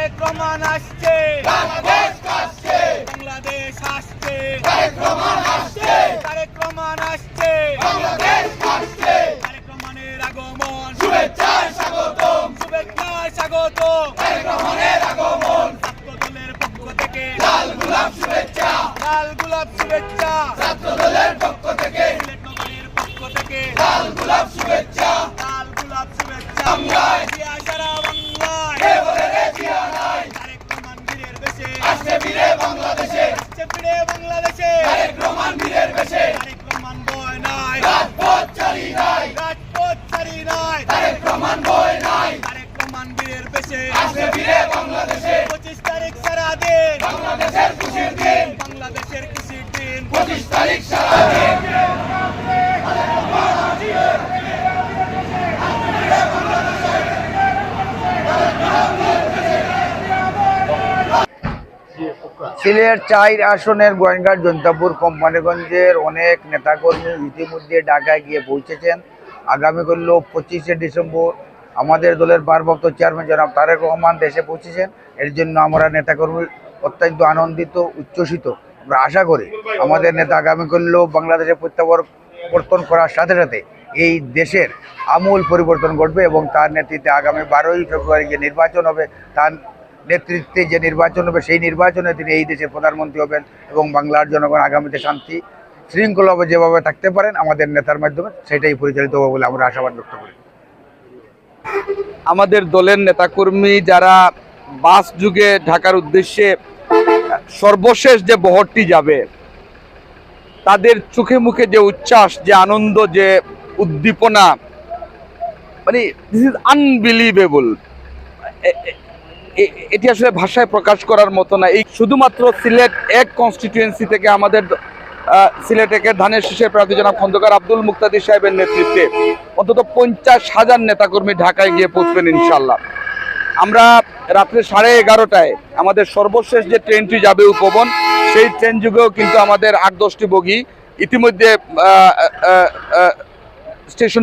তারেক রহমান আসছে, বাংলাদেশ আসছে, বাংলাদেশ আসছে, তারেক রহমান আসছে, তারেক রহমান আসছে, বাংলাদেশ আসছে, তারেক রহমানের আগমন, শুভেচ্ছায় স্বাগতম, শুভেচ্ছায় স্বাগতম। তারেক রহমানের আগমন, ছাত্র দলের পক্ষ থেকে লাল গোলাপ শুভেচ্ছা, লাল গোলাপ শুভেচ্ছা, ছাত্র দলের পক্ষ থেকে সিলেট নগরীর পক্ষ থেকে লাল গোলাপ শুভেচ্ছা। লাল গোলাপ শুভেচ্ছা। বাংলায় জিয়া সারা বাংলায়, কে বলে রে জিয়া নাই, তারেক রহমান বীরের বেশে, আসছে ফিরে বাংলাদেশে, আসছে ফিরে বাংলাদেশে, তারেক রহমান বীরের বেশে, তারেক রহমান ভয় নাই, রাজপথ ছাড়ি নাই, রাজপথ ছাড়ি নাই, তারেক রহমান ভয় নাই, তারেক রহমান বীরের বেশে, আসছে ফিরে বাংলাদেশে, 25 তারিখ সারা দিন, বাংলাদেশের খুশির দিন, বাংলাদেশের খুশির দিন। 25 তারিখ সারাদিন। সিলেট 4 আসনের গোয়েঙ্গার জৈন্তাপুর কোম্পানিগঞ্জের অনেক নেতাকর্মী ইতিমধ্যে ঢাকায় গিয়ে পৌঁছেছেন। আগামী করল 25শে ডিসেম্বর আমাদের দলের ভারপ্রাপ্ত চেয়ারম্যান জনাব তারেক রহমান দেশে পৌঁছেছেন। এর জন্য আমরা নেতাকর্মী অত্যন্ত আনন্দিত, উচ্ছ্বসিত। আমরা আশা করি আমাদের নেতা আগামী করল বাংলাদেশে প্রত্যাবর্তন করার সাথে সাথে এই দেশের আমূল পরিবর্তন ঘটবে এবং তার নেতৃত্বে আগামী 12ই ফেব্রুয়ারি যে নির্বাচন হবে, তার নেতৃত্বে যে নির্বাচন হবে সেই নির্বাচনে তিনি এই দেশের প্রধানমন্ত্রী হবেন এবং বাংলার জনগণ আগামীতে শান্তি শৃঙ্খলাভাবে যেভাবে থাকতে পারেন আমাদের নেতার মাধ্যমে সেটাই পরিচালিত হবে বলে আমরা আশাবাদ ব্যক্ত করি। আমাদের দলের নেতাকর্মী যারা বাস যুগে ঢাকার উদ্দেশ্যে সর্বশেষ যে বহরটি যাবে, তাদের চোখে মুখে যে উচ্ছ্বাস, যে আনন্দ, যে উদ্দীপনা, মানে দিস ইজ আনবিলিভেবল। এটি আসলে ভাষায় প্রকাশ করার মতো না। এই শুধুমাত্র সিলেট 1 কনস্টিটিউয়েন্সি থেকে আমাদের সিলেট 1-এর ধানের শীষের প্রার্থী জনাব খন্দকার আব্দুল মুক্তাদির সাহেবের নেতৃত্বে অন্তত 50,000 নেতাকর্মী ঢাকায় গিয়ে পৌঁছবেন ইনশাল্লাহ। আমরা রাত্রে 11:30টায় আমাদের সর্বশেষ যে ট্রেনটি যাবে উপবন, সেই ট্রেন যুগেও কিন্তু আমাদের 8-10টি বগি ইতিমধ্যে স্টেশন